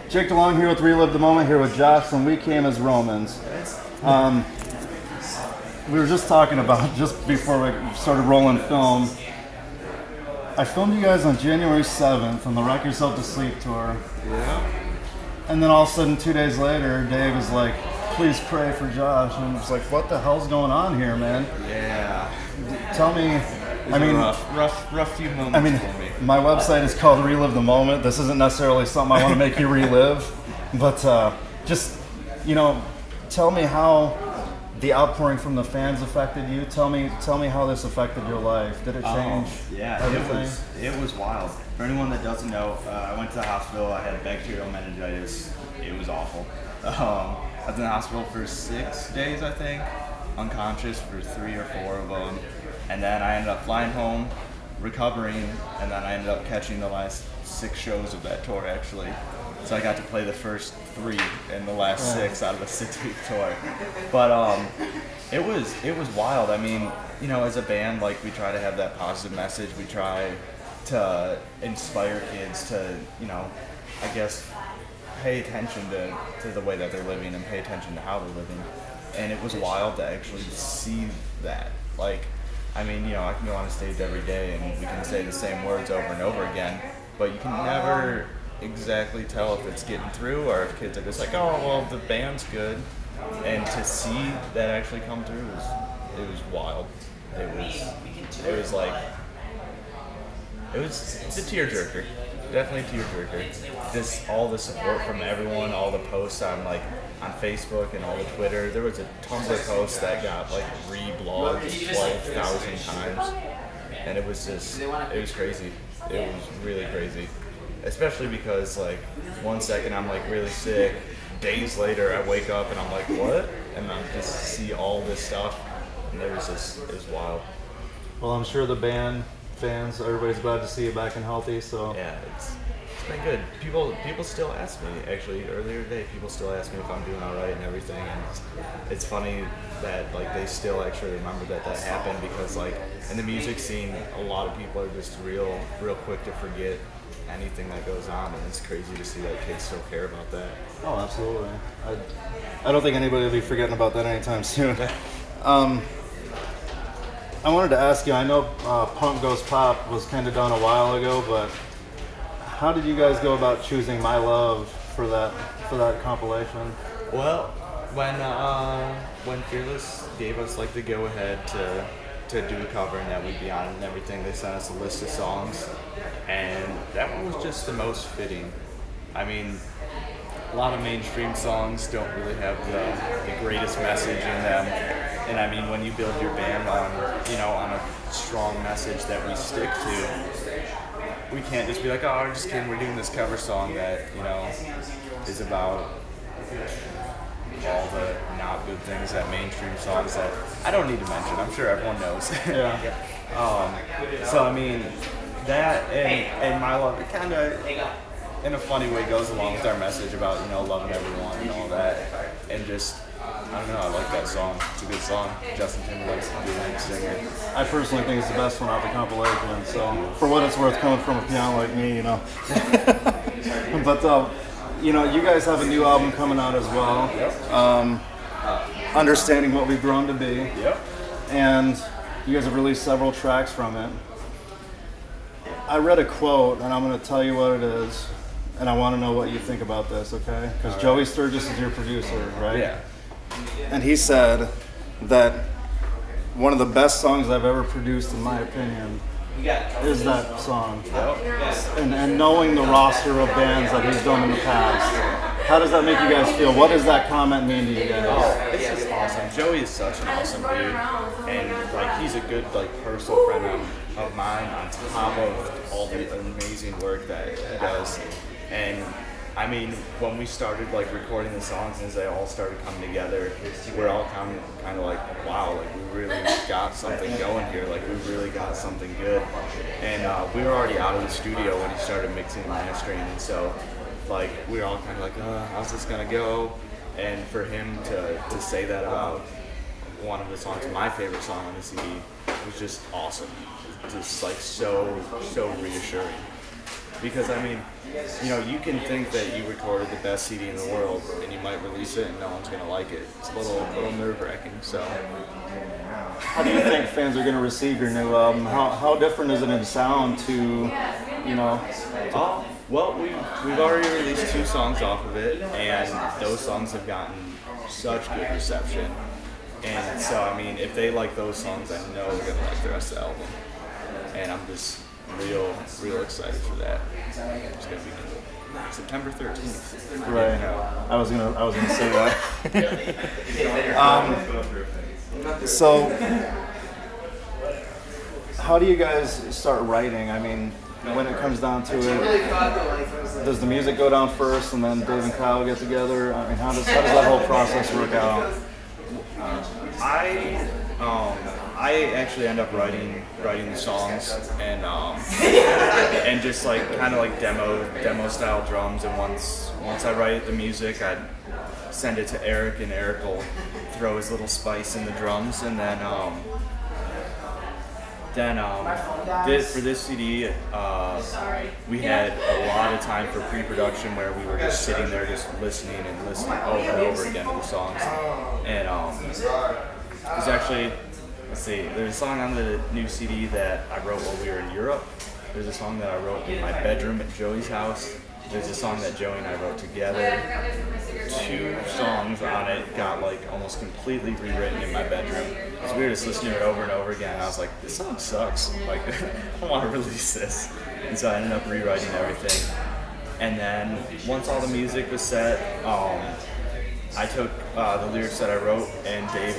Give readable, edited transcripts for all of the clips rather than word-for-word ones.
Jake DeLong here with Relive the Moment, here with Josh, and we came as Romans. We were just talking about, just before we started rolling film, I filmed you guys on January 7th on the Rock Yourself to Sleep tour. Yeah. And then all of a sudden, 2 days later, Dave is like, please pray for Josh. And I was like, what the hell's going on here, man? Yeah. Tell me, rough few moments for me. My website is called Relive the Moment. This isn't necessarily something I want to make you relive, but just, tell me how the outpouring from the fans affected you. Tell me how this affected your life. Did it change everything? It was wild. For anyone that doesn't know, I went to the hospital. I had bacterial meningitis. It was awful. I was in the hospital for 6 days, I think, unconscious for 3 or 4 of them. And then I ended up flying home, recovering, and then I ended up catching the last 6 shows of that tour, actually. So I got to play the first 3 in the last 6 out of a 6-week tour. But it was wild. I mean, as a band, like, we try to have that positive message. We try to inspire kids to, I guess, pay attention to the way that they're living and pay attention to how they're living. And it was wild to actually see that. Like, I mean, I can go on a stage every day and we can say the same words over and over again, but you can never exactly tell if it's getting through or if kids are just like, oh, well, the band's good. And to see that actually come through was wild. It was a tearjerker. Definitely a tearjerker. Just all the support from everyone, all the posts on Facebook and all the Twitter. There was a Tumblr post that got reblogged 12,000 times, and it was crazy. It was really crazy, especially because 1 second I'm really sick, days later I wake up and I'm like, what? And I just see all this stuff, and it was wild. Well, I'm sure the band fans, everybody's glad to see you back and healthy. So yeah, it's been good. People still ask me, actually earlier today, people still ask me if I'm doing all right and everything, and it's funny that they still actually remember that happened, because in the music scene a lot of people are just real quick to forget anything that goes on, and it's crazy to see that kids still care about that. Oh, absolutely. I don't think anybody will be forgetting about that anytime soon. I wanted to ask you, I know Punk Goes Pop was kind of done a while ago, but how did you guys go about choosing My Love for that compilation? Well, when Fearless gave us the go-ahead to do a cover and that we'd be on it and everything, they sent us a list of songs, and that one was just the most fitting. I mean, a lot of mainstream songs don't really have the greatest message in them. And I mean, when you build your band on a strong message that we stick to, we can't just be like, oh, just kidding, we're doing this cover song that, is about all the not good things that mainstream songs that I don't need to mention. I'm sure everyone knows. Yeah. So I mean, that and My Love, it kind of, in a funny way, goes along with our message about, loving everyone and all that. And just, I don't know, I like that song. It's a good song. Justin Timberlake's a good singer. I personally think it's the best one off the compilation, so for what it's worth, coming from a piano like me, But, you guys have a new album coming out as well. Yep. Understanding What We've Grown to Be. Yep. And you guys have released several tracks from it. I read a quote, and I'm going to tell you what it is, and I want to know what you think about this, okay? Because Joey Sturgis is your producer, right? Yeah. And he said that one of the best songs I've ever produced, in my opinion, is that song. And knowing the roster of bands that he's done in the past, how does that make you guys feel? What does that comment mean to you guys? Oh, it's just awesome. Joey is such an awesome dude, and he's a good personal friend of mine, on top of all the amazing work that he does. And I mean, when we started recording the songs and as they all started coming together, we're all kind of like, wow, we really got something going here. We really got something good. And we were already out of the studio when he started mixing and mastering, and so we were all kind of like, how's this gonna go? And for him to say that about one of the songs, my favorite song on the CD, was just awesome. Just so reassuring. because I mean, you know, you can think that you recorded the best CD in the world, and you might release it, and no one's gonna like it. It's a little nerve-wracking. So, how do you think fans are gonna receive your new album? How different is it in sound to, you know? Well, we've already released 2 songs off of it, and those songs have gotten such good reception. And so, I mean, if they like those songs, I know they're gonna like the rest of the album. And I'm just real excited for that. It's gonna be cool. September 13th. Right. I was gonna say that. So, how do you guys start writing? I mean, when it comes down to it, does the music go down first, and then Dave and Kyle get together? I mean, how does that whole process work out? I actually end up writing the songs and just like kind of like demo style drums, and once I write the music, I send it to Eric, and Eric will throw his little spice in the drums, and then for this CD, we had a lot of time for pre-production where we were just sitting there just listening over and over again to the songs. And there's actually, let's see, there's a song on the new CD that I wrote while we were in Europe. There's a song that I wrote in my bedroom at Joey's house. There's a song that Joey and I wrote together. 2 songs on it got like almost completely rewritten in my bedroom. Because we were just listening to it over and over again, and I was like, this song sucks. Like, I don't want to release this. And so I ended up rewriting everything. And then once all the music was set, I took the lyrics that I wrote, and Dave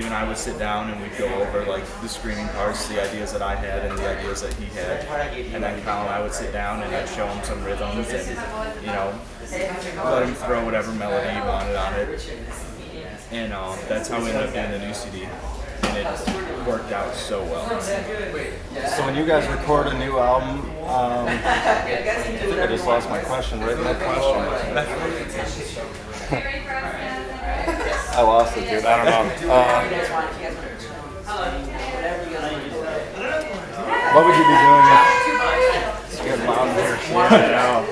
and I would sit down and we'd go over like the screaming parts, the ideas that I had and the ideas that he had, and then Kyle and I would sit down and I'd show him some rhythms and, you know, let him throw whatever melody he wanted on it, and that's how we ended up doing the new CD, and it worked out so well. So when you guys record a new album, I think I just lost my question right in that question. I lost it, dude. I don't know. What would you be doing if it's getting loud in here?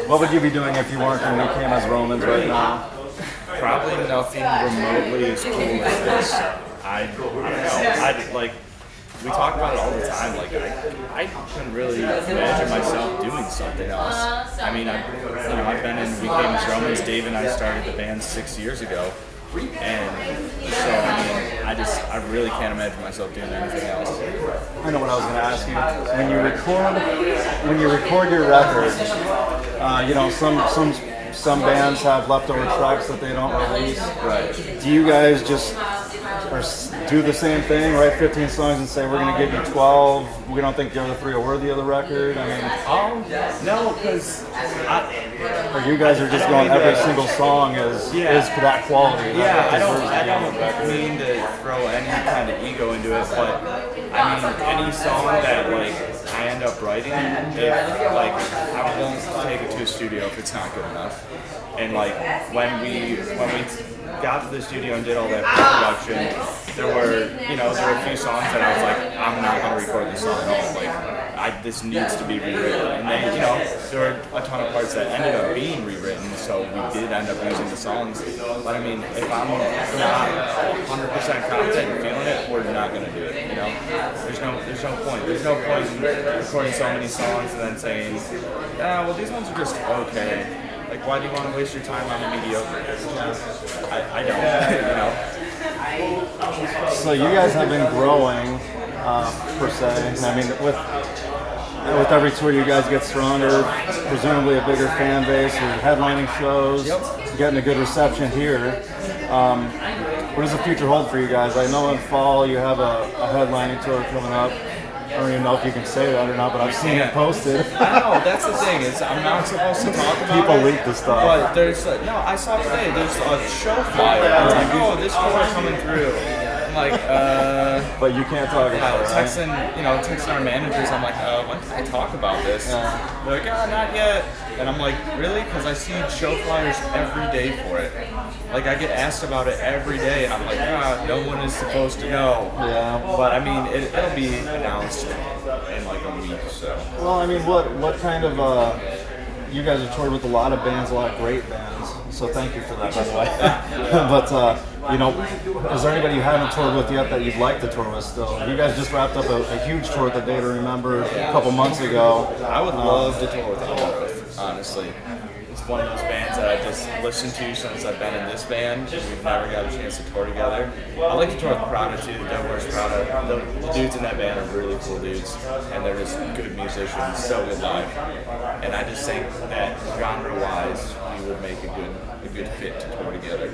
What would you be doing if you weren't and we came as Romans right now? Probably nothing remotely as cool as this. I don't know. We talk about it all the time. Like, I couldn't really imagine myself doing something else. I mean, I've been in We Came as Romans. Dave and I started the band 6 years ago. And so, I mean, I really can't imagine myself doing anything else. I know what I was going to ask you. When you record your record, you know, some bands have leftover tracks that they don't release. Right. Do you guys just do the same thing, write 15 songs and say, we're going to give you 12, we don't think the other 3 are worthy of the record? I mean, no, because or you guys are just going every single song is that quality. Yeah, I don't mean to throw any kind of ego into it, but I mean, any song that like I end up writing, I won't take it to a studio if it's not good enough. And like when we got to the studio and did all that pre-production, there were a few songs that I was like, I'm not going to record this song at all. Like, this needs to be rewritten. And then, there were a ton of parts that ended up being rewritten, so we did end up using the songs. But I mean, if I'm not 100% confident and feeling it, we're not going to do it. There's no point. There's no point in recording so many songs and then saying, well, these ones are just okay. Like, why do you want to waste your time on the mediocre? I don't, So you guys have been growing, per se. I mean, with every tour you guys get stronger, presumably a bigger fan base, you're headlining shows, getting a good reception here. What does the future hold for you guys? I know in fall you have a headlining tour coming up. I don't even know if you can say that or not, but I've seen it posted. I know, that's the thing, is I'm not supposed to talk about People leak the stuff. But there's, I saw today, there's a show flyer. I was like, this tour coming through. I'm like, But you can't talk about it, right? texting our managers. I'm like, when can I talk about this? Yeah. They're like, not yet. And I'm like, really? Because I see show flyers every day for it. Like, I get asked about it every day, and I'm like, no one is supposed to know. Yeah. But I mean, it'll be announced in like a week, so. Well, I mean, what kind of you guys have toured with a lot of bands, a lot of great bands. So thank you for that, by the way. But you know, is there anybody you haven't toured with yet that you'd like to tour with still? You guys just wrapped up a huge tour at the Day to Remember a couple months ago. I would love to tour with Relive, honestly. It's one of those bands that I just listened to since I've been in this band. We've never got a chance to tour together. I like to tour with Prada too, the Devil Wears Prada. The dudes in that band are really cool dudes, and they're just good musicians, so good live. And I just think that genre-wise, we would make a good fit to tour together.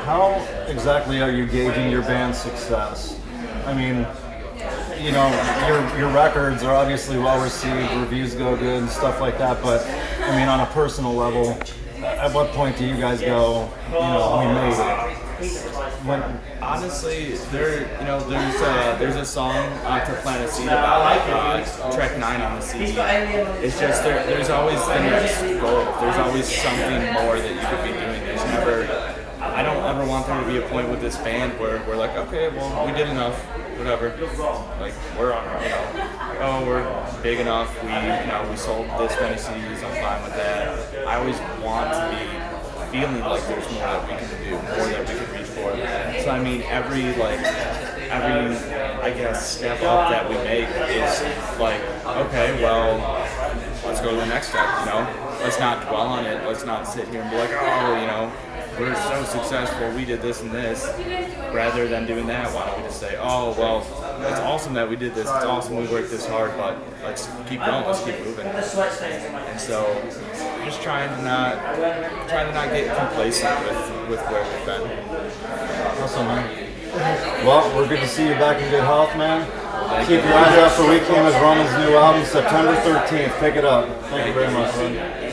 How exactly are you gauging your band's success? I mean, you know, your records are obviously well received, reviews go good and stuff like that, but I mean, on a personal level, at what point do you guys go, you know, we made it? Honestly, there's a song to Plant a Seed about track 9 on the CD. It's just there's always the next goal. There's always something more that you could be doing. There's never. I don't ever want there to be a point with this band where we're like, okay, well, we did enough, whatever. Like, we're on, we're big enough. We sold this many CDs. I'm fine with that. I always want to be feeling like there's more that we can do, more that we can reach for. So I mean, every I guess step up that we make is like, okay, well, let's go to the next step. Let's not dwell on it. Let's not sit here and be like, we're so successful, we did this and this. Rather than doing that, why don't we just say, oh, well, it's awesome that we did this, it's awesome we worked this hard, but let's keep going, let's keep moving. And so, just trying to not get complacent with where we've been. Awesome, man. Well, we're good to see you back in good health, man. Keep your eyes out for We Came as Roman's new album, September 13th. Pick it up. Thank you very much, man.